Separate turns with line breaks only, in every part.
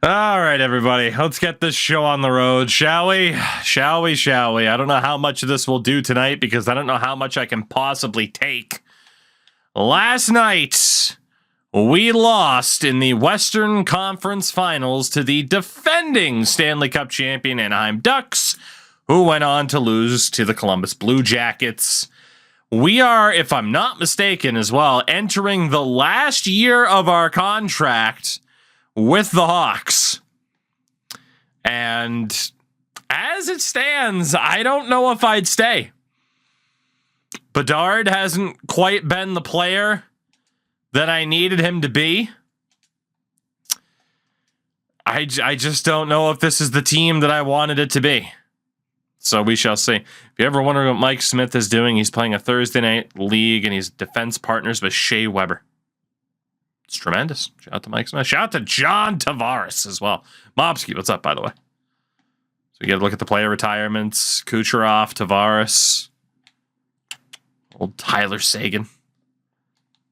All right, everybody, let's get this show on the road, shall we? Shall we? I don't know how much of this we'll do tonight because I don't know how much I can possibly take. Last night, we lost in the Western Conference Finals to the defending Stanley Cup champion Anaheim Ducks, who went on to lose to the Columbus Blue Jackets. We are, if I'm not mistaken as well, entering the last year of our contract with the Hawks. And as it stands, I don't know if I'd stay. Bedard hasn't quite been the player that I needed him to be. I just don't know if this is the team that I wanted it to be. So we shall see. If you ever wonder what Mike Smith is doing, he's playing a Thursday night league and he's defense partners with Shea Weber. It's tremendous. Shout out to Mike Smith. Shout out to John Tavares as well. Mobsky, what's up, by the way? So we get a look at the player retirements. Kucherov, Tavares. Old Tyler Seguin.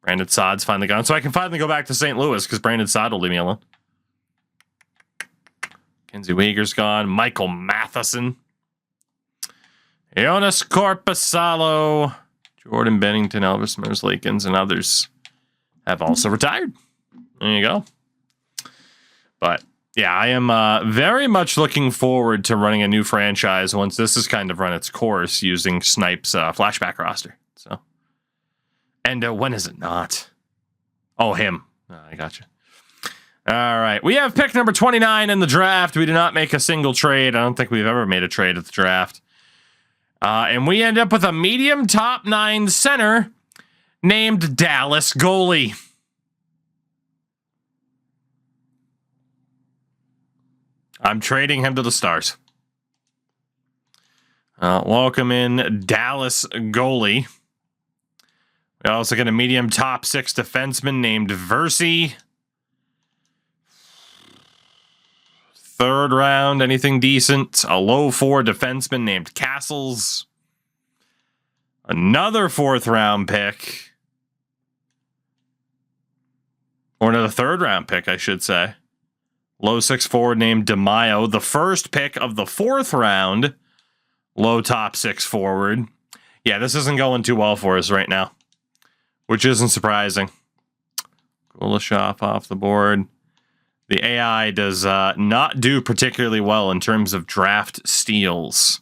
Brandon Saad's finally gone. So I can finally go back to St. Louis because Brandon Saad will leave me alone. Kenzie Weegar's gone. Michael Matheson. Jonas Korpisalo. Jordan Bennington, Elvis Merzlikins, and others have also retired. There you go. But yeah, I am very much looking forward to running a new franchise once this has kind of run its course using Snipe's flashback roster. So, and when is it not? Oh, him. I gotcha. All right, we have pick number 29 in the draft. We did not make a single trade. I don't think we've ever made a trade at the draft. And we end up with a medium top 9 center named Dallas Goalie. I'm trading him to the Stars. Welcome in Dallas Goalie. We also get a medium top 6 defenseman named Versi. 3rd round, anything decent. A low 4 defenseman named Castles. Another 4th round pick. Or another 3rd round pick, I should say. Low 6 forward named DeMaio. The first pick of the 4th round. Low top 6 forward. Yeah, this isn't going too well for us right now. Which isn't surprising. Kuleshov off the board. The AI does not do particularly well in terms of draft steals.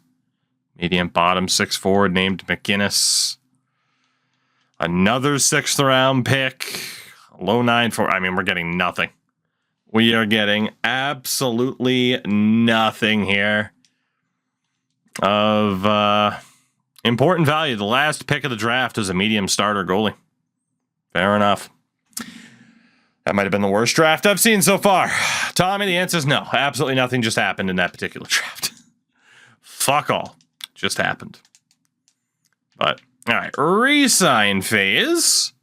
Medium bottom 6 forward named McGinnis. Another 6th round pick. Low 9 for. I mean, we're getting nothing. We are getting absolutely nothing here of important value. The last pick of the draft is a medium starter goalie. Fair enough. That might have been the worst draft I've seen so far. Tommy, the answer is no. Absolutely nothing just happened in that particular draft. Fuck all. Just happened. But, all right. Resign phase.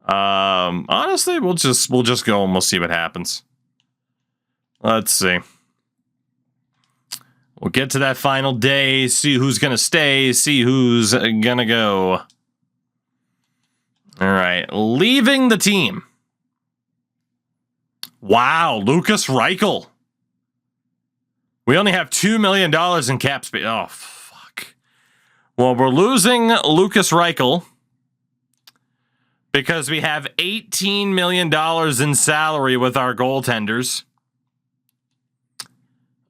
Honestly, we'll just go and we'll see what happens. Let's see. We'll get to that final day, see who's gonna stay, see who's gonna go. All right, leaving the team. Wow, Lucas Reichel. We only have $2 million in cap space. Oh, fuck. Well, we're losing Lucas Reichel because we have $18 million in salary with our goaltenders.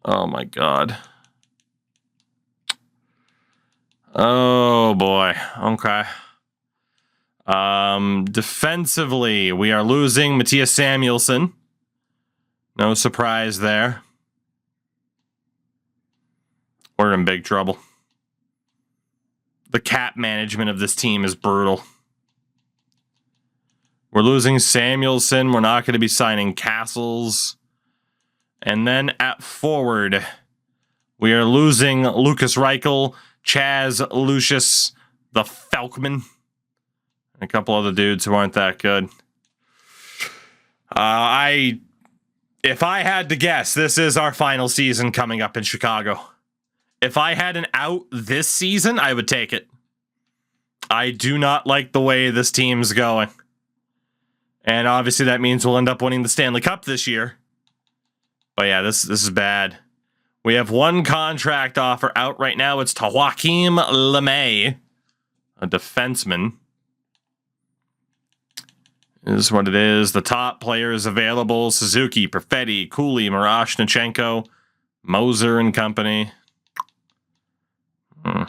Oh, my God. Oh, boy. Okay. Defensively, we are losing Matthias Samuelsson. No surprise there. We're in big trouble. The cap management of this team is brutal. We're losing Samuelsson. We're not going to be signing Castles. And then at forward, we are losing Lucas Reichel, Chaz Lucius, the Falkman, and a couple other dudes who aren't that good. If I had to guess, this is our final season coming up in Chicago. If I had an out this season, I would take it. I do not like the way this team's going. And obviously that means we'll end up winning the Stanley Cup this year. But yeah, this is bad. We have one contract offer out right now. It's to Joaquim LeMay, a defenseman. This is what it is. The top players available: Suzuki, Perfetti, Cooley, Miroshnichenko, Moser and company. Yeah.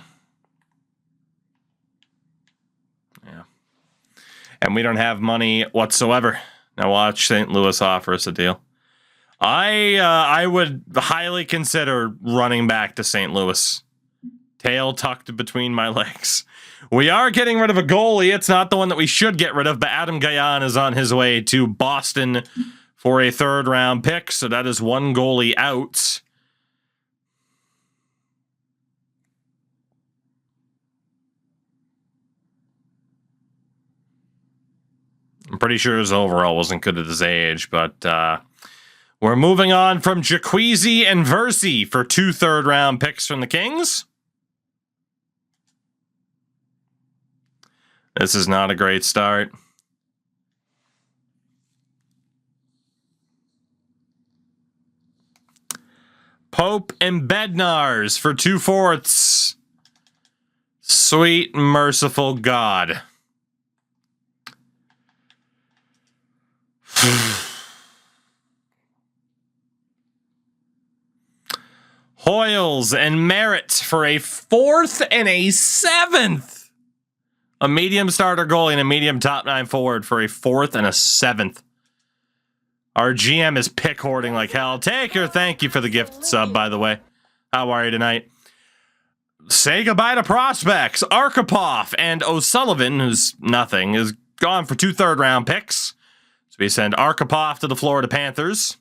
And we don't have money whatsoever. Now watch St. Louis offer us a deal. I would highly consider running back to St. Louis. Tail tucked between my legs. We are getting rid of a goalie. It's not the one that we should get rid of, but Adam Gajan is on his way to Boston for a 3rd round pick. So that is one goalie out. I'm pretty sure his overall wasn't good at his age, but we're moving on from Jacquezie and Versi for 2 3rd round picks from the Kings. This is not a great start. Pope and Bednars for 2 4ths. Sweet, merciful God. Hoyles and Merritt for a 4th and a 7th. A medium starter goalie and a medium top 9 forward for a 4th and a 7th. Our GM is pick hoarding like hell. Taker, thank you for the gift sub, by the way. How are you tonight? Say goodbye to prospects. Arkhipov and O'Sullivan, who's nothing, is gone for 2 3rd round picks. So we send Arkhipov to the Florida Panthers.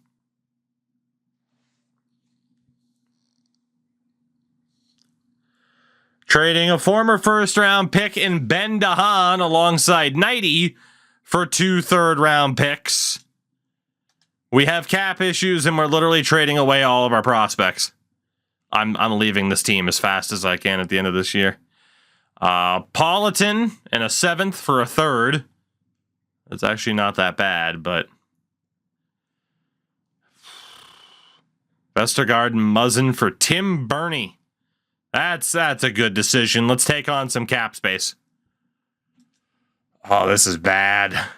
Trading a former 1st round pick in Ben Dahan alongside Nighty for 2 3rd round picks. We have cap issues and we're literally trading away all of our prospects. I'm leaving this team as fast as I can at the end of this year. Politan and a 7th for a 3rd. It's actually not that bad, but Vestergaard and Muzzin for Tim Burney. That's a good decision. Let's take on some cap space. Oh, this is bad.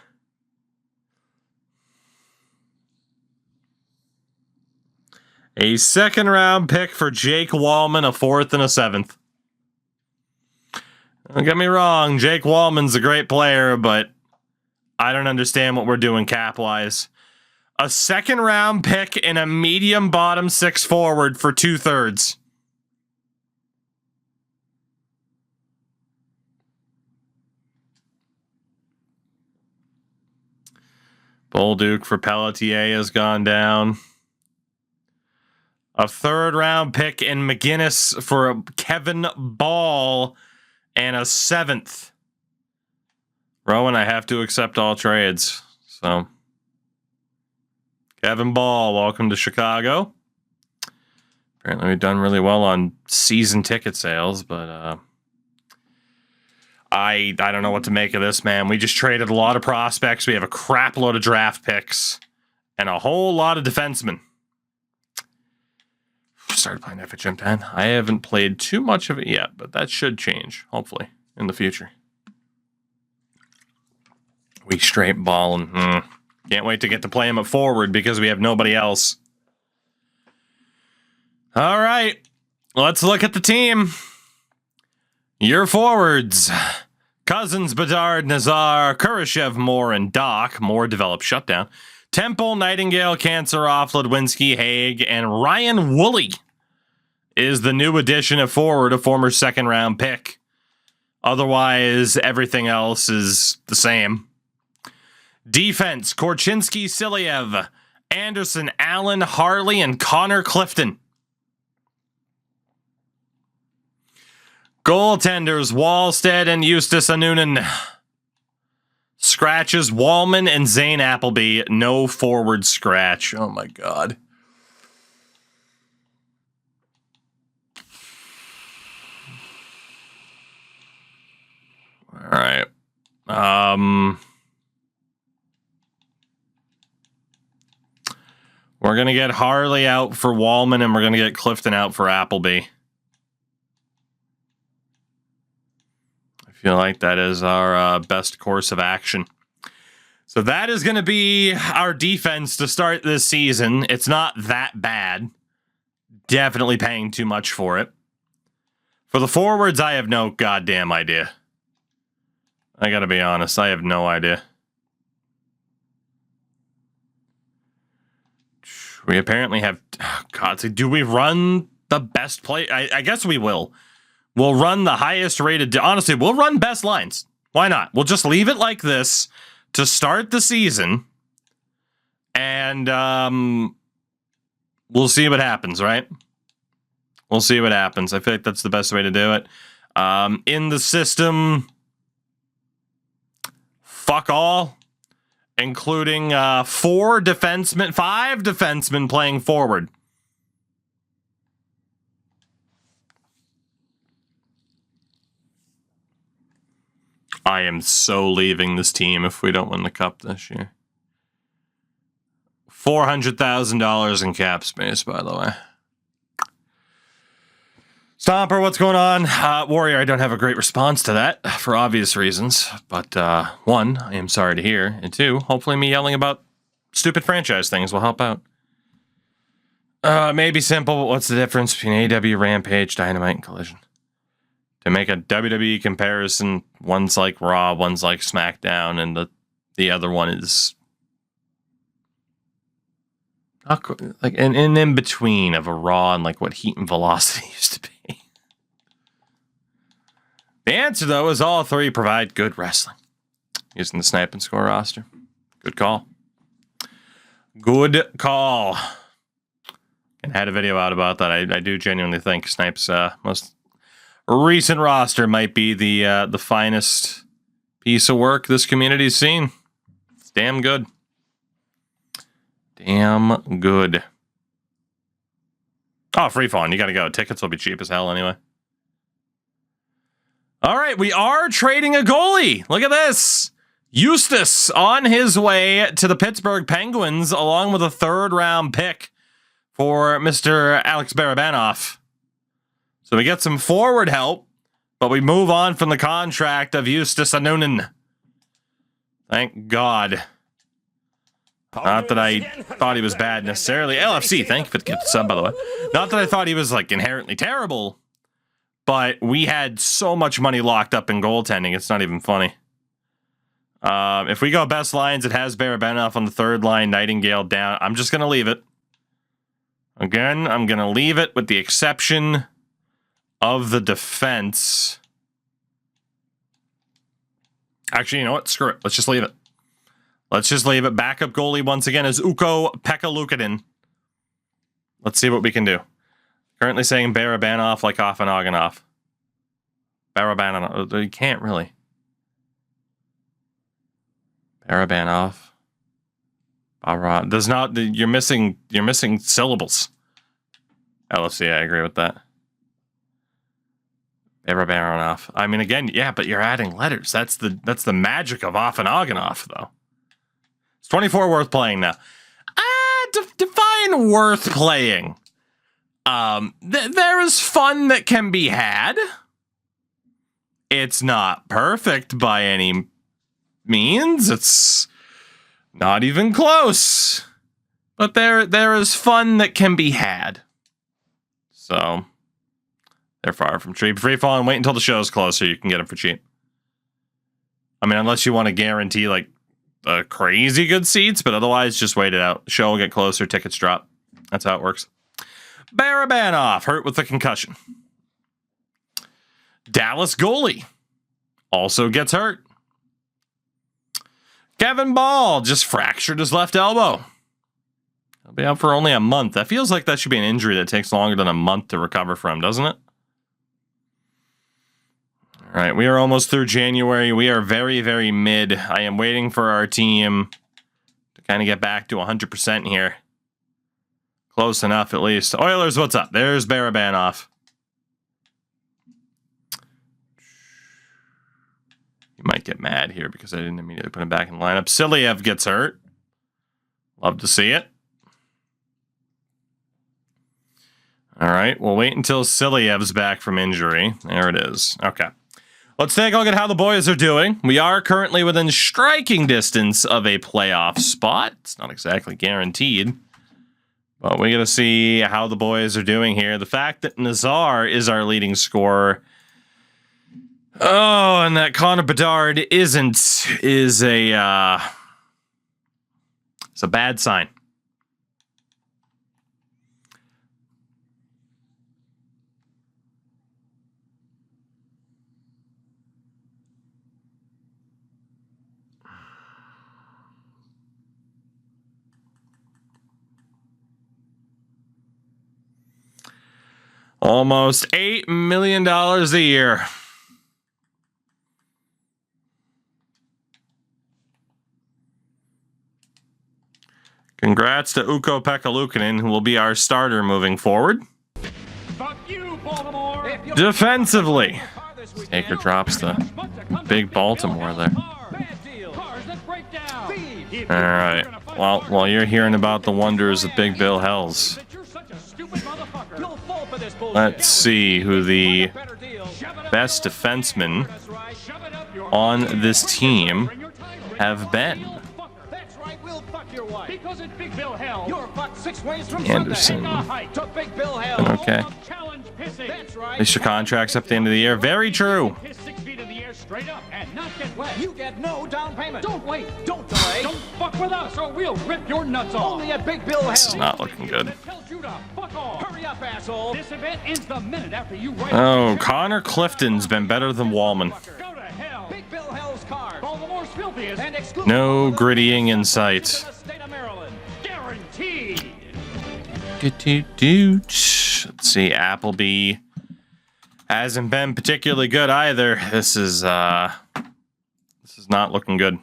A 2nd round pick for Jake Wallman, a 4th and a 7th. Don't get me wrong, Jake Wallman's a great player, but I don't understand what we're doing cap-wise. A 2nd round pick and a medium bottom 6 forward for 2 3rds. Bolduc for Pelletier has gone down. A 3rd round pick in McGinnis for Kevin Ball and a 7th. Rowan, I have to accept all trades. So, Kevin Ball, welcome to Chicago. Apparently we've done really well on season ticket sales, but I don't know what to make of this, man. We just traded a lot of prospects. We have a crap load of draft picks and a whole lot of defensemen. Started playing FHM 10. I haven't played too much of it yet, but that should change, hopefully, in the future. We straight ball and can't wait to get to play him at forward because we have nobody else. All right, let's look at the team. Your forwards: Cousins, Bedard, Nazar, Kurashev, Moore, and Doc. Moore developed shutdown. Temple, Nightingale, Kanserov, Ludwinski, Haig, and Ryan Woolley is the new addition of forward, a former 2nd round pick. Otherwise, everything else is the same. Defense: Korchinski, Siliev, Anderson, Allen, Harley, and Connor Clifton. Goaltenders: Wallstead and Eustace Anunen. Scratches: Wallman and Zane Appleby. No forward scratch. Oh my God. All right. We're going to get Harley out for Wallman, and we're going to get Clifton out for Appleby. I feel like that is our best course of action. So that is going to be our defense to start this season. It's not that bad. Definitely paying too much for it. For the forwards, I have no goddamn idea. I got to be honest. I have no idea. We apparently have... Oh God, so do we run the best play? I guess we will. We'll run the highest rated... Honestly, we'll run best lines. Why not? We'll just leave it like this to start the season. And we'll see what happens, right? We'll see what happens. I feel like that's the best way to do it. In the system, fuck all, including 5 defensemen playing forward. I am so leaving this team if we don't win the cup this year. $400,000 in cap space, by the way. Stomper, what's going on? Warrior, I don't have a great response to that for obvious reasons. But one, I am sorry to hear. And two, hopefully me yelling about stupid franchise things will help out. Maybe simple, but what's the difference between AW, Rampage, Dynamite, and Collision? To make a WWE comparison, one's like Raw, one's like SmackDown, and the other one is like an in between of a Raw and like what Heat and Velocity used to be. The answer, though, is all 3 provide good wrestling. Using the Snipe and Score roster. Good call. Good call. And had a video out about that. I do genuinely think Snipe's most recent roster might be the finest piece of work this community's seen. It's damn good. Damn good. Oh, free falling. You got to go. Tickets will be cheap as hell anyway. All right, we are trading a goalie. Look at this. Eustace on his way to the Pittsburgh Penguins along with a 3rd-round pick for Mr. Alex Barabanov. So we get some forward help, but we move on from the contract of Eustace Anunen. Thank God. Not that I thought he was bad necessarily. LFC, thank you for the gift sub, by the way. Not that I thought he was like inherently terrible. But we had so much money locked up in goaltending, it's not even funny. If we go best lines, it has Barabanov on the 3rd line, Nightingale down. I'm just going to leave it. Again, I'm going to leave it with the exception of the defense. Actually, you know what? Screw it. Let's just leave it. Let's just leave it. Backup goalie once again is Ukko-Pekka Luukkonen. Let's see what we can do. Currently saying Barabanov like off and on and off. Barabanov. You can't really. Barabanov. Does not. You're missing syllables. LFC, I agree with that. Barabanov. I mean, again, yeah, but you're adding letters. That's the magic of off and on though. It's 24 worth playing now. Define worth playing. There is fun that can be had. It's not perfect by any means. It's not even close. But there is fun that can be had. So, they're far from cheap. Free fall and wait until the show's closed so you can get them for cheap. I mean, unless you want to guarantee, like, crazy good seats, but otherwise, just wait it out. The show will get closer, tickets drop. That's how it works. Barabanov, hurt with a concussion. Dallas goalie also gets hurt. Kevin Ball just fractured his left elbow. He'll be out for only a month. That feels like that should be an injury that takes longer than a month to recover from, doesn't it? All right, we are almost through January. We are very, very mid. I am waiting for our team to kind of get back to 100% here. Close enough, at least. Oilers, what's up? There's Barabanov. You might get mad here because I didn't immediately put him back in the lineup. Siliev gets hurt. Love to see it. All right, we'll wait until Silyev's back from injury. There it is. Okay. Let's take a look at how the boys are doing. We are currently within striking distance of a playoff spot. It's not exactly guaranteed, but we got to see how the boys are doing here. The fact that Nazar is our leading scorer, oh, and that Connor Bedard isn't, is a it's a bad sign. Almost $8 million a year. Congrats to Ukko Pekka-Luukkonen, who will be our starter moving forward.
Fuck you, Baltimore.
Defensively, Taker drops the big Baltimore there. All right. Well, while you're hearing about the wonders of Big Bill Hells, let's see who the best defensemen on this team have been. Anderson. Okay. At least your contract's up at the end of the year. Very true.
You get no down payment. Don't wait. Don't delay. Don't fuck with us or we'll rip your nuts off. Only at Big Bill.
This is not looking good.
Hurry up, asshole. This event ends the minute after you write.
Oh, Connor Clifton's been better than Wallman.
Go to hell. Big Bill Hell's card. Baltimore's filthiest and exclusive.
No grittying in sight.
Guaranteed.
Let's see, Appleby hasn't been particularly good either. This is not looking good.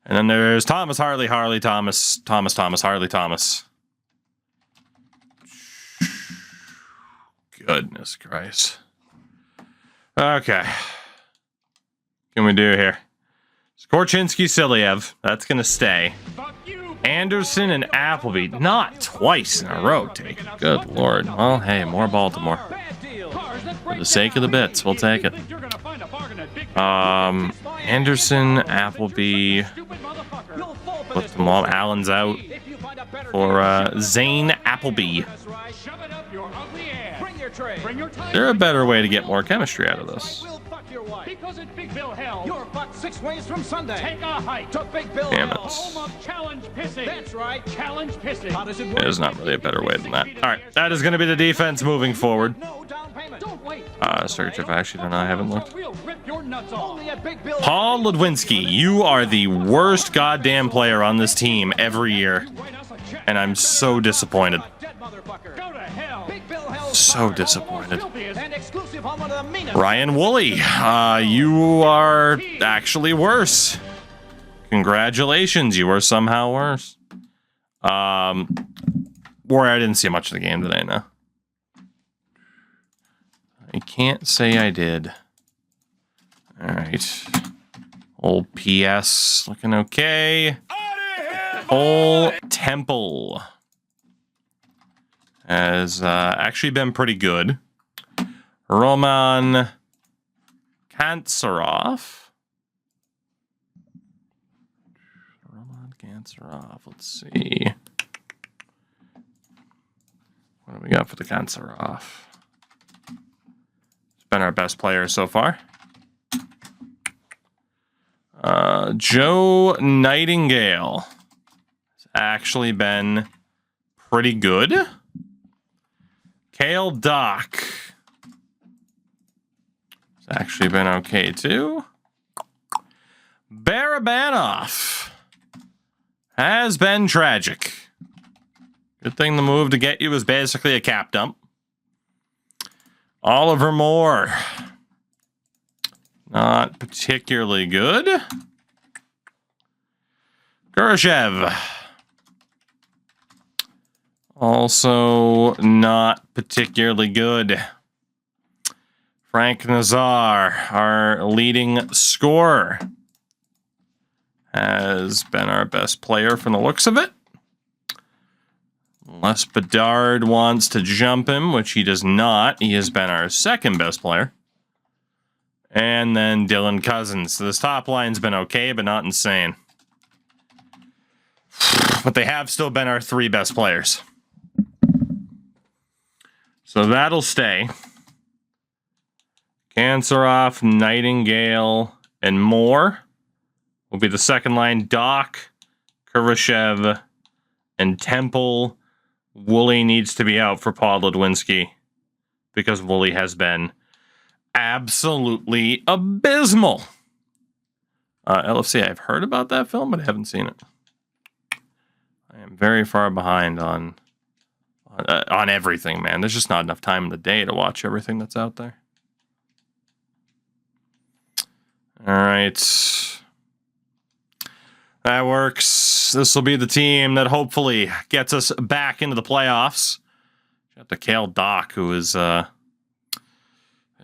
And then there's Thomas Harley, Thomas, Harley, Thomas. Goodness Christ. Okay. What can we do here? Korchinski, Silyev. That's going to stay. Anderson and Appleby. Not twice in a row, take it. Good Lord. Well, hey, more Baltimore. For the sake of the bits, we'll take it. Anderson, Appleby. Put them all. Allen's out for Zane Appleby. Is there a better way to get more chemistry out of this?
Because at Big Bill Hell, you're fucked 6 ways from Sunday. Take a hike to Big Bill
Damn it.
Hell, home of challenge pissing. That's right, challenge pissing. How does it work?
There's not really a better way than that. All right, that is going to be the defense moving forward.
No down payment. Don't wait.
Search if I actually don't know. I haven't looked.
We'll rip your nuts off. Only at Big Bill.
Paul Ludwinski, you are the worst goddamn player on this team every year, and I'm so disappointed. So disappointed. Ryan Woolley, you are actually worse. Congratulations, you are somehow worse. Or I didn't see much of the game today, no. I can't say I did. Alright. Old PS looking okay. Old Temple has actually been pretty good. Roman Kantsarov. Let's see. What do we got for the Kantsarov? It's been our best player so far. Joe Nightingale has actually been pretty good. Kale Dock has actually been okay too. Barabanov has been tragic. Good thing the move to get you was basically a cap dump. Oliver Moore, not particularly good. Kurashev, also not particularly good. Frank Nazar, our leading scorer, has been our best player from the looks of it. Unless Bedard wants to jump him, which he does not. He has been our second best player. And then Dylan Cousins. So this top line's been okay, but not insane. But they have still been our three best players. So that'll stay. Kanserov, Nightingale, and Moore will be the second line. Doc, Kurashev, and Temple. Woolley needs to be out for Paul Ludwinski because Woolley has been absolutely abysmal. LFC, I've heard about that film, but I haven't seen it. I am very far behind on everything, man. There's just not enough time in the day to watch everything that's out there. All right. That works. This will be the team that hopefully gets us back into the playoffs. Got the Cale Doc, who is an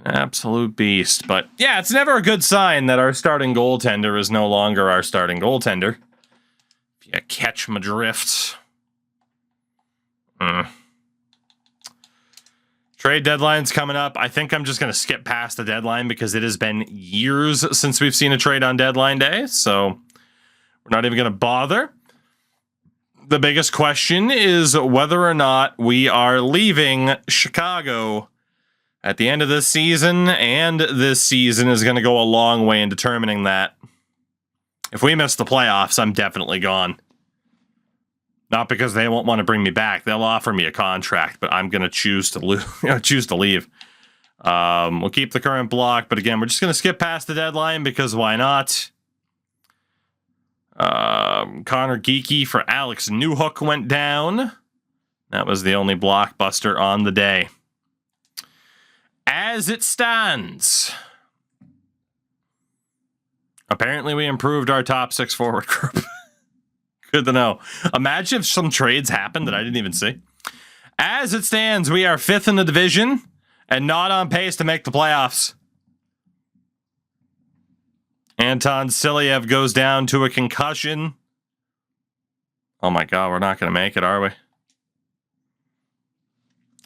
absolute beast. But yeah, it's never a good sign that our starting goaltender is no longer our starting goaltender. If you catch my drift. Trade deadline's coming up. I think I'm just going to skip past the deadline because it has been years since we've seen a trade on deadline day. So we're not even going to bother. The biggest question is whether or not we are leaving Chicago at the end of this season, and this season is going to go a long way in determining that. If we miss the playoffs, I'm definitely gone. Not because they won't want to bring me back. They'll offer me a contract, but I'm going to choose to leave. We'll keep the current block, but again, we're just going to skip past the deadline because why not? Connor Geeky for Alex Newhook went down. That was the only blockbuster on the day. As it stands, apparently we improved our top six forward group. Good to know. Imagine if some trades happened that I didn't even see. As it stands, we are 5th in the division and not on pace to make the playoffs. Anton Silyev goes down to a concussion. Oh my God, we're not going to make it, are we?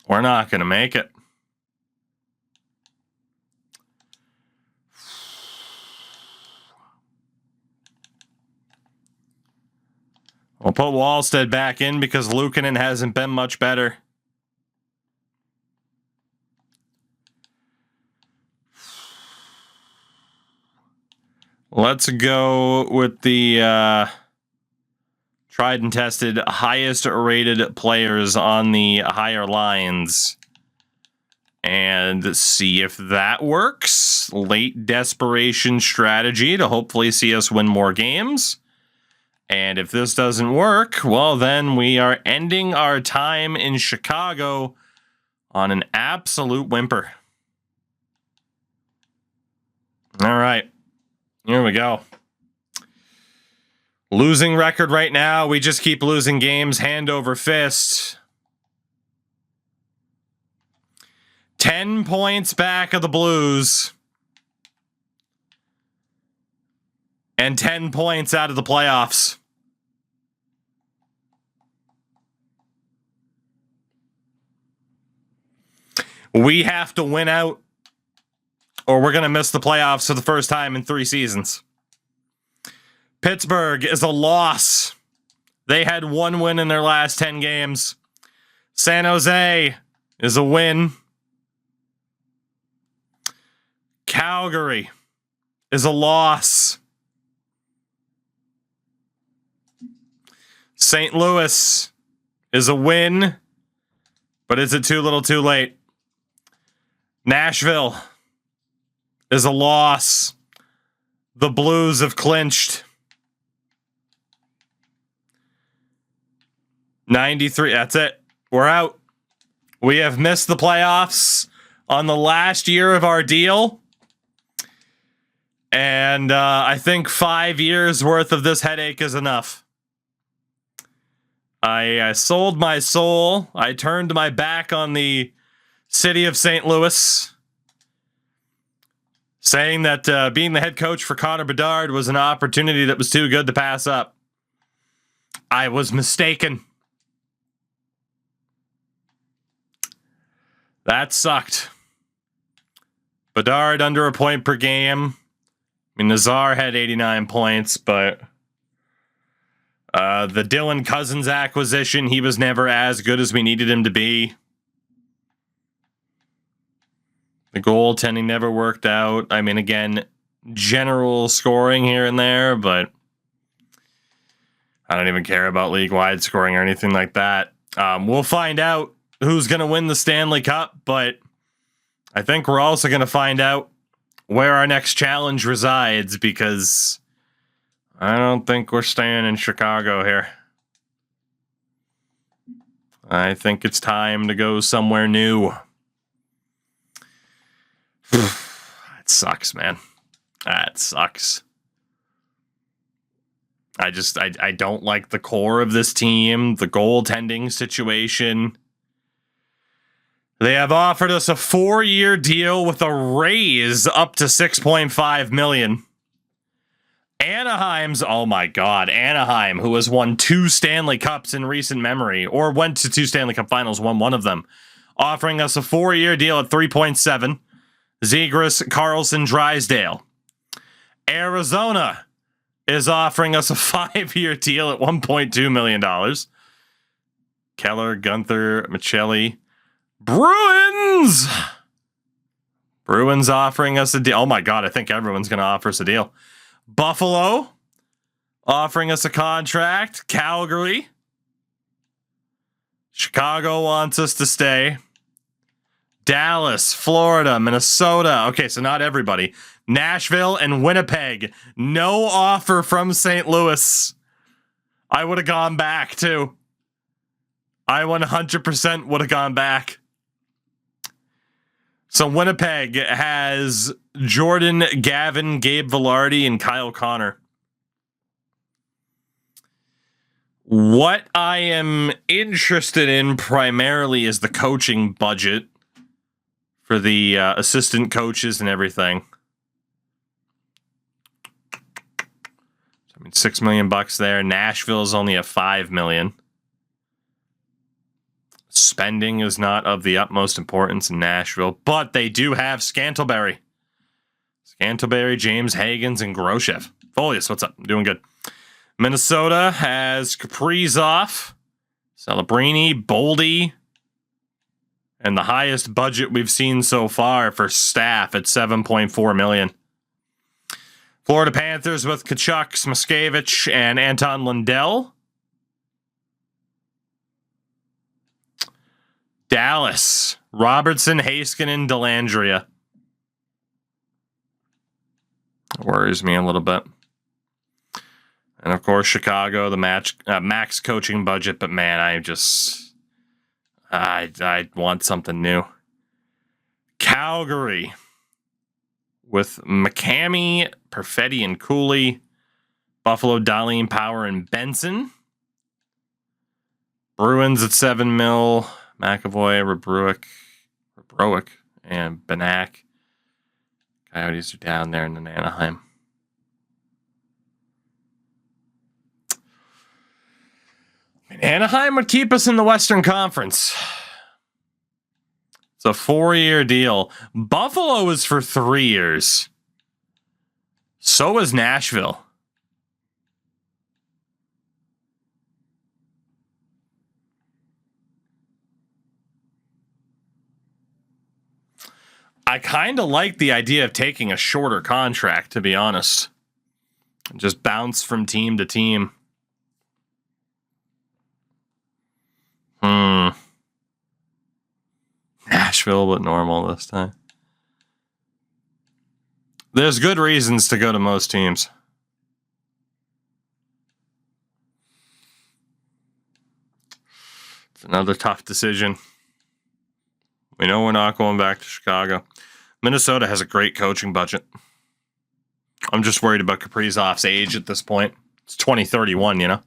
We're not going to make it. We'll put Wallstead back in because Luukkonen hasn't been much better. Let's go with the tried and tested highest rated players on the higher lines and see if that works. Late desperation strategy to hopefully see us win more games. And if this doesn't work, well, then we are ending our time in Chicago on an absolute whimper. All right. Here we go. Losing record right now. We just keep losing games hand over fist. 10 points back of the Blues. And 10 points out of the playoffs. We have to win out, or we're going to miss the playoffs for the first time in 3 seasons. Pittsburgh is a loss. They had 1 win in their last 10 games. San Jose is a win. Calgary is a loss. St. Louis is a win, but is it too little too late? Nashville is a loss. The Blues have clinched. 93, that's it. We're out. We have missed the playoffs on the last year of our deal. And I think 5 years worth of this headache is enough. I sold my soul. I turned my back on the city of St. Louis, saying that being the head coach for Connor Bedard was an opportunity that was too good to pass up. I was mistaken. That sucked. Bedard under a point per game. I mean, Nazar had 89 points, but the Dylan Cousins acquisition, he was never as good as we needed him to be. The goaltending never worked out. I mean, again, general scoring here and there, but I don't even care about league-wide scoring or anything like that. We'll find out who's going to win the Stanley Cup, but I think we're also going to find out where our next challenge resides, because I don't think we're staying in Chicago here. I think it's time to go somewhere new. It sucks, man. That sucks. I don't like the core of this team, the goaltending situation. They have offered us a 4-year deal with a raise up to $6.5 million. Anaheim's, oh my God, Anaheim, who has won 2 Stanley Cups in recent memory, or went to 2 Stanley Cup finals, won one of them, offering us a 4-year deal at 3.7. Zegras, Carlson, Drysdale. Arizona is offering us a 5-year deal at $1.2 million. Keller, Gunther, Michelli. Bruins offering us a deal. Oh my God, I think everyone's going to offer us a deal. Buffalo offering us a contract. Calgary. Chicago wants us to stay. Dallas, Florida, Minnesota. Okay, so not everybody. Nashville and Winnipeg. No offer from St. Louis. I would have gone back too. I 100% would have gone back. So Winnipeg has Jordan, Gavin, Gabe Velarde, and Kyle Connor. What I am interested in primarily is the coaching budget for the assistant coaches and everything. I mean, $6 million there. Nashville is only at $5 million. Spending is not of the utmost importance in Nashville, but they do have Scantlebury, James Hagens, and Groshev. Folius, what's up? Doing good. Minnesota has Kaprizov, Celebrini, Boldy, and the highest budget we've seen so far for staff at $7.4 million. Florida Panthers with Kachuk, Smokevich, and Anton Lundell. Dallas, Robertson, Heiskanen, Dellandrea. Worries me a little bit. And of course, Chicago, the max coaching budget. But man, I want something new. Calgary with McCamey, Perfetti, and Cooley. Buffalo, Darlene, Power, and Benson. Bruins at $7 million. McAvoy, Rebrowick, and Banak. Coyotes are down there in Anaheim. Anaheim would keep us in the Western Conference. It's a 4-year deal. Buffalo is for 3 years. So is Nashville. I kind of like the idea of taking a shorter contract, to be honest. Just bounce from team to team. Nashville, but normal this time. There's good reasons to go to most teams. It's another tough decision. We know we're not going back to Chicago. Minnesota has a great coaching budget. I'm just worried about Kaprizov's age at this point. It's 2031, you know?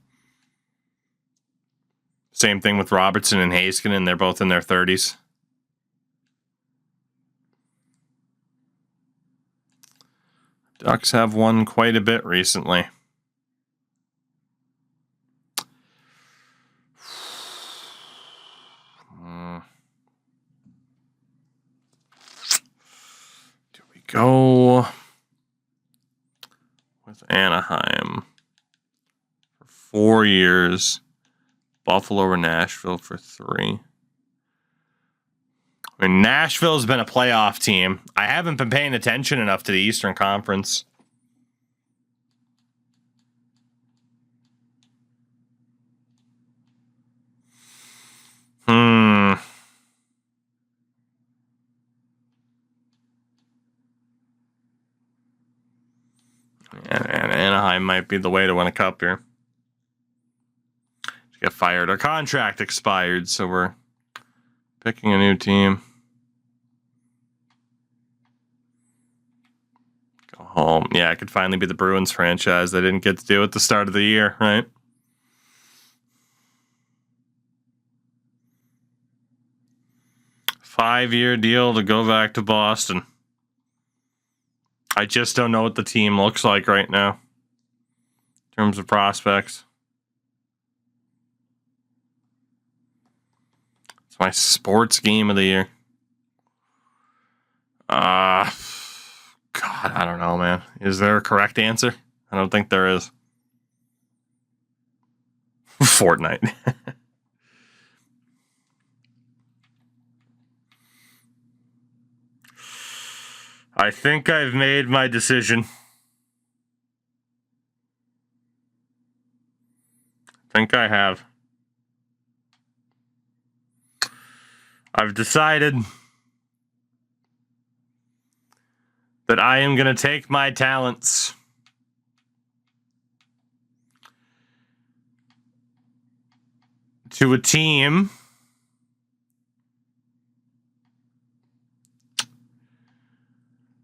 Same thing with Robertson and Heiskanen. They're both in their 30s. Ducks have won quite a bit recently. go with Anaheim for 4 years. Buffalo or Nashville for 3. I mean, Nashville's been a playoff team. I haven't been paying attention enough to the Eastern Conference. And Anaheim might be the way to win a cup here. She got fired. Our contract expired, so we're picking a new team. Go home. Yeah, it could finally be the Bruins franchise. They didn't get to do it at the start of the year, right? Five-year deal to go back to Boston. I just don't know what the team looks like right now in terms of prospects. It's my sports game of the year. God, I don't know, man. Is there a correct answer? I don't think there is. Fortnite. I think I've made my decision. I think I have. I've decided that I am going to take my talents to a team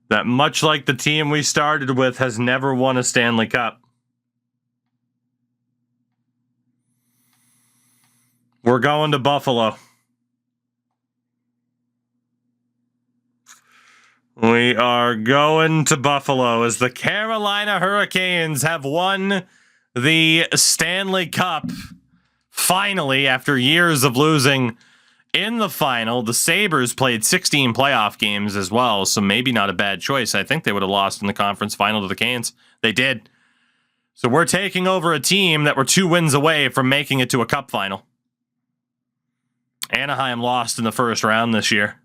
that, much like the team we started with, has never won a Stanley Cup. We're going to Buffalo. We are going to Buffalo as the Carolina Hurricanes have won the Stanley Cup finally after years of losing in the final. The Sabres played 16 playoff games as well, so maybe not a bad choice. I think they would have lost in the conference final to the Canes. They did. So we're taking over a team that were 2 wins away from making it to a cup final. Anaheim lost in the first round this year.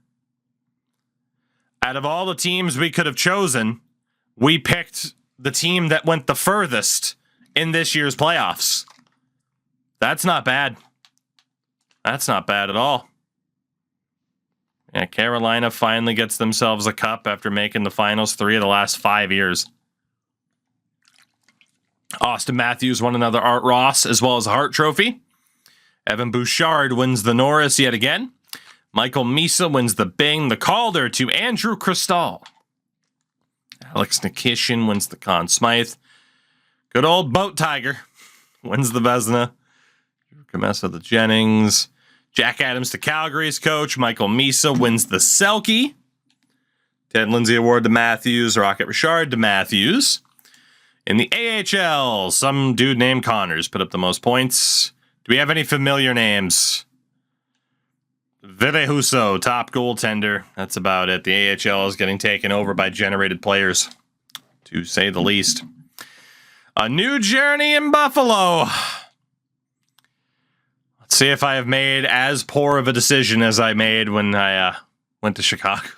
Out of all the teams we could have chosen, we picked the team that went the furthest in this year's playoffs. That's not bad. That's not bad at all. Yeah, Carolina finally gets themselves a cup after making the finals 3 of the last 5 years. Austin Matthews won another Art Ross as well as a Hart Trophy. Evan Bouchard wins the Norris yet again. Michael Misa wins the Bing, the Calder to Andrew Cristall. Alex Nikishin wins the Conn Smythe. Good old Boat Tiger wins the Vezina. Kamesa the Jennings. Jack Adams to Calgary's coach. Michael Misa wins the Selke. Ted Lindsay Award to Matthews. Rocket Richard to Matthews. In the AHL, some dude named Connors put up the most points. Do we have any familiar names? Ville Husso, top goaltender. That's about it. The AHL is getting taken over by generated players, to say the least. A new journey in Buffalo. Let's see if I have made as poor of a decision as I made when I went to Chicago.